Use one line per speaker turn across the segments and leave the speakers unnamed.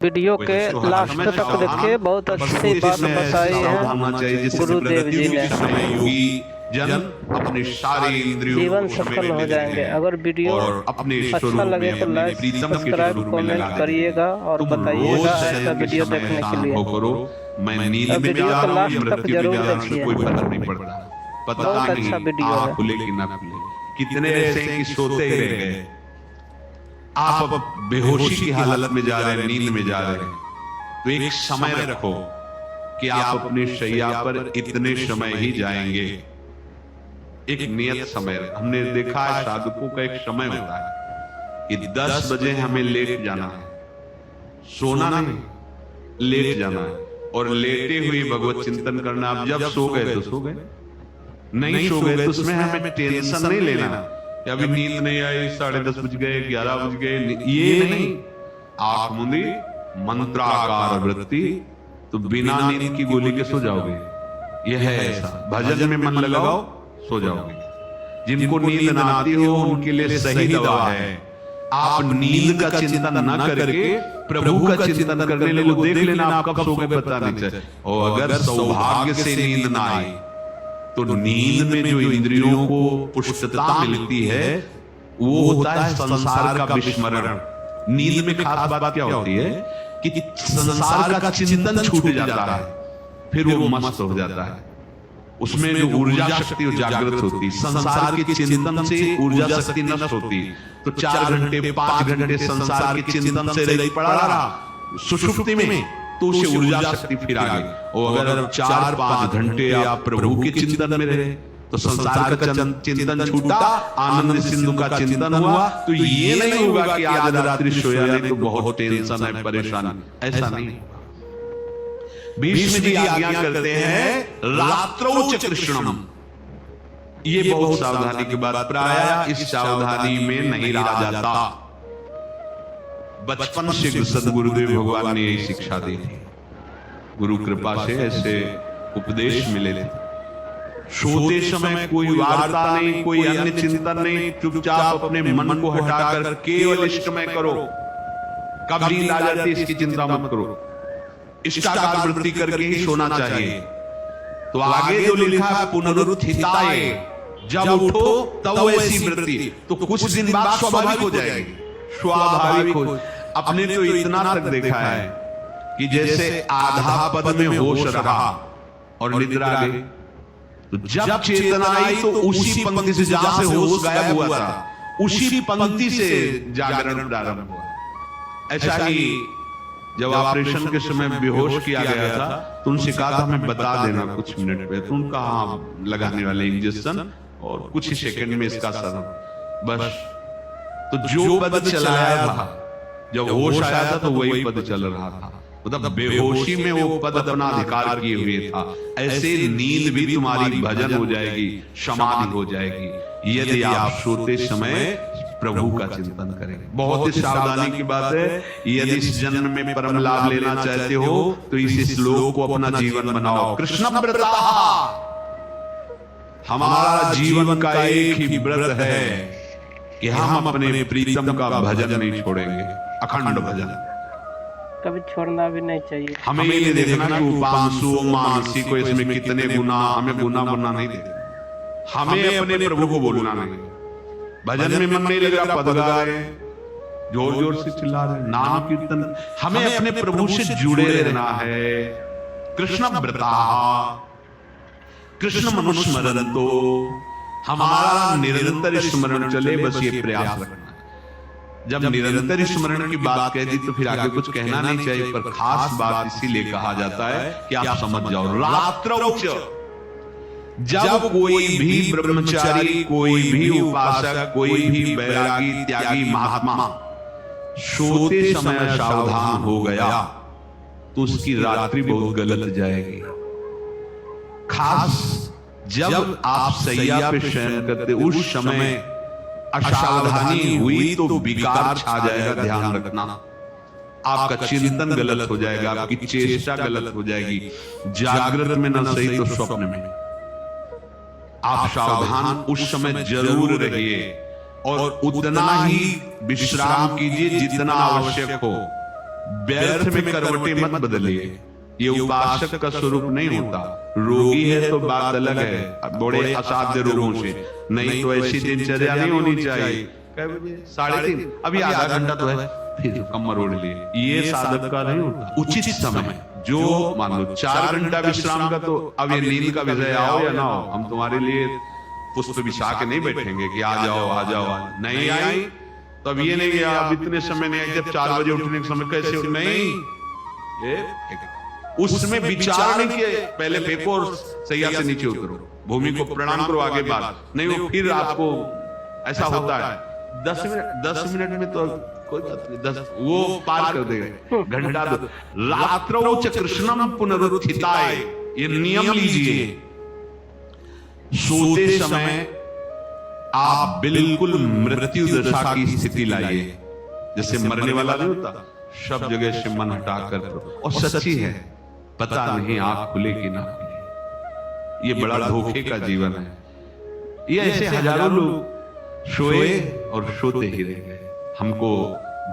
Video के last तक देखिए, बहुत अच्छी बात बताई है गुरुदेव जी ने।
जन अपने सारे इंद्रियों
जीवन सफल हो जाएंगे। अगर वीडियो अच्छा लगे तो लाइक, सब्सक्राइब, कमेंट करिएगा और बताइएगा ऐसा वीडियो देखने के लिए। वीडियो को लास्ट तक जरूर देखिए, बहुत अच्छा वीडियो है।
कितने ऐसे हैं कि सोते ही रह गए। आप बेहोशी की हालत में जा रहे हैं, नींद में जा रहे हैं, तो एक समय रखो कि आप अपनी शैया पर इतने समय ही जाएंगे। एक नियत समय। हमने देखा है साधकों का एक समय होता है कि 10 बजे हमें लेट जाना है, सोना नहीं, लेट जाना है और लेटे हुए भगवत चिंतन करना। आप जब सो गए तो सो गए, नहीं सो गए तो उसमें हमें टेंशन नहीं लेना कि अभी नींद नहीं आई, 10:30 बज गए, 11 बज गए, ये नहीं। आंख मूंदी, मंत्राकार वृत्ति, तो बिना नींद की गोली के सो जाओगे। यह है ऐसा। भजन में मन लगाओ, सो जाओगे। जिनको नींद ना आती हो उनके लिए सही दवा है, आप नींद का चिंतन न करके प्रभु का चिंतन करने लगे। देख लेना आप कब सो गए पता नहीं चले। और अगर सौभाग्य से नींद ना आई तो नींद में जो इंद्रियों को पुष्टता मिलती है वो होता है संसार का विस्मरण। नींद में खास बात क्या होती है कि संसार का चिंतन छूट जाता है, फिर वो मस्त हो जाता है। उसमें जो ऊर्जा शक्ति जागृत होती है। संसार के चिंतन से ऊर्जा शक्ति नष्ट होती, तो 4 घंटे 5 घंटे संसार के चिंतन से रही पड़ा रहा सुषुप्ति में, तो उसे ऊर्जा शक्ति फिर आ गई। और अगर 4-5 घंटे आप प्रभु के चिंतन में रहे तो संसार का चिंतन छूटा, आनंद सिंधु का चिंतन हुआ। तो ये नहीं होगा कि आज रात्रि सोया नहीं तो बहुत टेंशन है, परेशान, ऐसा नहीं। भीष्म जी आज्ञा करते हैं रात्रौ च कृष्णम। ये बहुत सावधानी की बात, प्रायः इस सावधानी में नहीं रहा जाता। बचपन से सदगुरुदेव भगवान ने यही शिक्षा दी थी, गुरु कृपा से ऐसे उपदेश मिले थे। सोते समय कोई वार्ता नहीं, कोई अन्य चिंतन नहीं, चुपचाप अपने मन को हटाकर केवल इष्टमय करो। कब नींद आ जाती है इसकी चिंता मत करो, इष्टाकार वृत्ति करके ही सोना चाहिए। तो आगे जो लिखा है पुनरुत्थिताय, जब उठो तब ऐसी वृत्ति, तो कुछ दिन बाद स्वाभाविक हो जाएगी, स्वाभाविक हो। अपने तो इतना तक देखा है कि जैसे आधा पद में होश रहा और निद्रा गई, तो जब चेतना आई तो उसी पंक्ति से जहां से होश गायब हुआ था, उसी पंक्ति से जागरण प्रारंभ हुआ। ऐसा ही जब ऑपरेशन के समय बेहोश किया गया था तो उनसे कहा था हमें बता देना कुछ मिनट पे, तो उनका हाँ लगाने वाले इंजेक्शन और कुछ ही सेकंड में इसका असर, बस। तो जो पद चलाया था, जब होश आया था तो वही पद चल रहा था, मतलब बेहोशी में वो पद अपना अधिकार किए हुए था। ऐसे नींद भी तुम्हारी भजन हो जाएगी, समाधि हो जाएगी, यदि आप सोते समय प्रभु का चिंतन करें। बहुत ही सावधानी की बात है। यदि इस जन्म में परम लाभ लेना चाहते हो तो इस श्लोक को अपना जीवन बनाओ। कृष्ण व्रतः, हमारा जीवन का एक ही व्रत है कि हम अपने प्रीतम का भजन नहीं छोड़ेंगे, अखंड भजन।
कभी छोड़ना भी नहीं चाहिए।
हमें ये देखना कि उपांशु मानसी को इसमें कितने गुना, हमें गुना नहीं देखना। हमें अपने प्रभु को बोलना नहीं। भजन में मन नहीं लगा, पद गा रहे, जोर जोर से चिल्ला रहे, नाम कीर्तन, हमें अपने प्रभु से जुड़े रहना है। कृष्ण व्रता, कृष्ण मनुस्मरन्तो, हमारा निरंतर स्मरण चले, बस ये प्रयास रखना है। जब निरंतर स्मरण की बात कह दी तो फिर आगे कुछ कहना नहीं चाहिए, पर खास बात इसीलिए कहा जाता है कि आप समझ जाओ। रात्रौ च, जब कोई भी ब्रह्मचारी, कोई भी उपासक, कोई भी बैरागी, त्यागी, महात्मा सोते समय सावधान हो गया तो उसकी रात्रि बहुत गलत जाएगी। खास जब आप सैया पे शयन करते उस समय असावधानी हुई तो विकार छा जाएगा, ध्यान रखना। आपका चिंतन गलत हो जाएगा, आपकी चेष्टा गलत हो जाएगी। जागृत में ना सही तो स्वप्न में। आप सावधान उस समय जरूर रहिए और उतना ही विश्राम कीजिए जितना आवश्यक हो। व्यर्थ में करवटें मत बदलिए, ये उपासक का स्वरूप नहीं होता। रोगी है तो बात अलग है, बड़े असाध्य रोगों से, नहीं तो ऐसी दिनचर्या नहीं होनी चाहिए। 3:30 अभी आधा घंटा तो है, फिर कमर ओढ़ लिए, ये साधक का नहीं होता। उचित समय, जो मान लो 4 घंटा विश्राम का, तो अब ये नींद का विषय आओ या ना हो, हम तुम्हारे लिए पुष्प बिछा के नहीं बैठेंगे कि आ जाओ आ जाओ। नहीं आई तो अब ये नहीं कि आप इतने समय नहीं आई, जब 4 बजे उठने के समय कैसे उठ, नहीं, उसमें विचार के पहले फेंको और सैया से नीचे उतरो, भूमि को प्रणाम करो, आगे बात नहीं हो। फिर आपको ऐसा होता है 10 मिनट में तो कोई बात नहीं, 10 वो पार कर देगा, घंटा दो। रात्रौ च कृष्णम पुनरुत्थिताय, ये नियम लीजिए, सोते समय आप बिल्कुल मृत्यु दशा की स्थिति लाइए, जैसे मरने वाला नहीं होता, सब जगह से मन हटाकर, और सच्ची है, पता नहीं आंख खुले कि ना खुले, ये बड़ा धोखे का जीवन है। ये ऐसे हजारों लोग सोए और सोते ही रह गए, हमको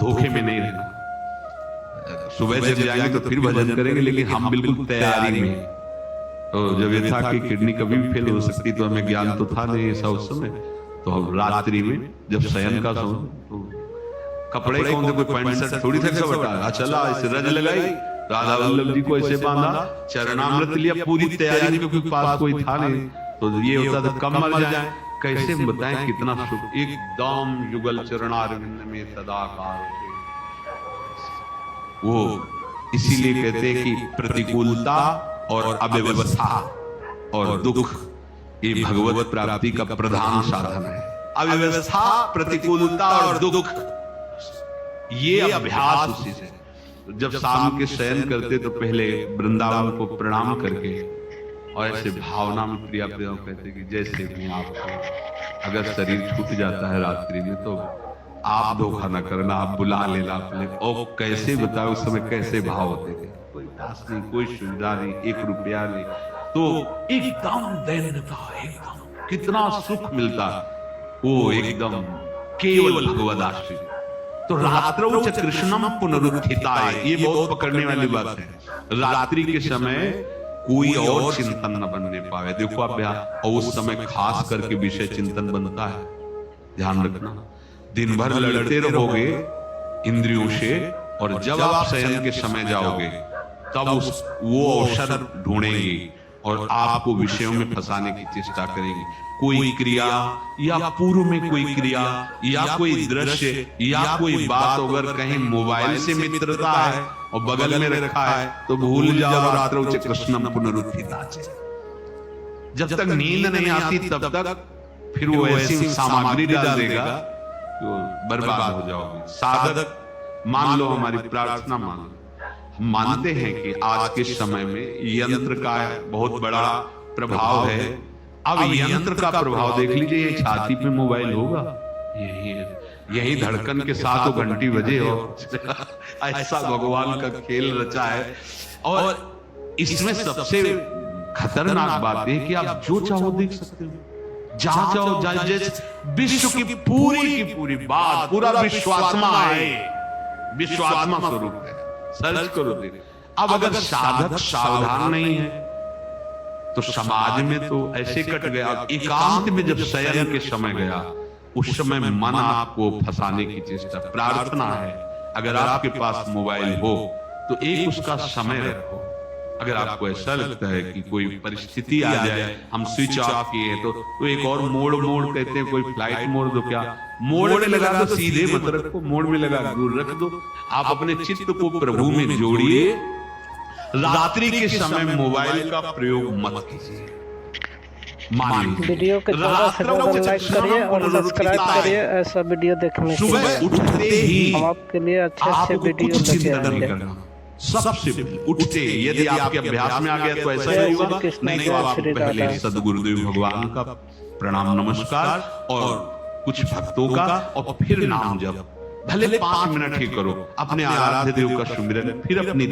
धोखे में नहीं रहना। सुबह जब जाएंगे तो फिर भजन करेंगे, लेकिन हम बिल्कुल तैयारी में। तो जब ये था कि किडनी कभी भी फेल हो सकती, तो हमें ज्ञान तो था नहीं ऐसा उस समय, तो हम रात्रि में जब शयन का सो, तो कपड़े कौन थे, कोई पैंट शर्ट थोड़ी सा बटा, चला ऐसे रज लगाई, राधा वल्लभ जी को ऐसे बांधा, चरणामृत लिया, पूरी तैयारी में, क्योंकि पास कोई था नहीं, तो ये होता था कम मर जाए। कैसे बताएं कितना सुख, एकदम युगल चरणारविंद में सदाकार। वो इसीलिए कहते हैं कि प्रतिकूलता और अव्यवस्था और दुख, ये भगवत प्राप्ति का प्रधान साधन है। अव्यवस्था, प्रतिकूलता और दुख, ये अभ्यास उसी से। जब शाम के शयन करते तो पहले वृंदावन को प्रणाम करके और ऐसे भावना में प्रिया प्रिया कहते कि जैसे भी आपको अगर शरीर छूट जाता है रात्रि में, तो आप धोखा न करना, आप बुला लेना अपने। और कैसे बताओ उस समय कैसे भाव होते थे, कोई पास नहीं, कोई सुविधा नहीं, 1 रुपया नहीं, तो एकदम दैन्यता, एकदम कितना सुख मिलता, वो एकदम केवल भगवद आश्रित। तो रात्रौ च कृष्णम पुनरुत्थिताय, ये बहुत पकड़ने वाली बात है। रात्रि के समय कोई और चिंतन न बनने पावे, देखो आप, और उस समय खास करके विषय चिंतन बनता है, ध्यान रखना। दिन भर लड़ते रहोगे इंद्रियों से, और जब आप शयन के समय जाओगे तब वो अवसर ढूंढेंगी और आपको विषयों में फंसाने की चेष्टा करेंगी। कोई क्रिया या पूर्व में कोई क्रिया या कोई दृश्य या कोई बात, अगर कहीं मोबाइल से मित्रता है और बगल में रखा है, तो भूल जाओ रात्रौ च कृष्णम पुनरुत्थिताय। जब तक नींद नहीं आती तब तक फिर वो ऐसी सामग्री डाल देगा तो बर्बाद हो जाओगे। साधक मान लो, हमारी प्रार्थना मान लो, हम मानते हैं कि आज के समय में यंत्र का बहुत बड़ा प्रभाव है। अब यंत्र का प्रभाव देख लीजिए, ये छाती पे मोबाइल होगा, यही धड़कन के साथ वो घंटी बजे, और ऐसा भगवान का खेल रचा है। और इसमें सबसे खतरनाक बात है कि आप जो चाहो देख सकते हो, जहां चाहो, जैसे विश्व की पूरी बात, पूरा विश्वात्मा है, विश्वात्मा स्वरूप है, सर्च करो देखो। अब अगर साधक सावधान नहीं है तो समाज में तो ऐसे कट गया। एकांत में जब शयन के समय गया, उस समय मन आपको फंसाने की चेष्टा। प्रार्थना है, अगर आपके पास मोबाइल हो तो एक उसका समय रखो। अगर आपको ऐसा लगता है कि कोई परिस्थिति आ जाए, हम स्विच ऑफ किए तो एक और मोड कहते हैं, कोई फ्लाइट मोड दो, क्या मोड में लगा दो, सीधे मत रखो, मोड में लगा दूर रख दो। आप अपने चित्त को प्रभु में जोड़िए। रात्रि के समय मोबाइल का प्रयोग मत कीजिए।
वीडियो को ज्यादा से ज्यादा लाइक करिए और सब्सक्राइब करिए, ऐसा वीडियो देखने के लिए।
सुबह उठते ही
हम आपके लिए अच्छे वीडियो लेके आएंगे।
सबसे उठते, यदि आपके अभ्यास में आ गया तो ऐसा ही होगा, नहीं तो आप पहले सदगुरुदेव भगवान का प्रणाम नमस्कार और कुछ भक्तों का, और फिर नाम जप, भले 5 मिनट ही करो, अपने आराध्य देव का सुमिरन, फिर अपनी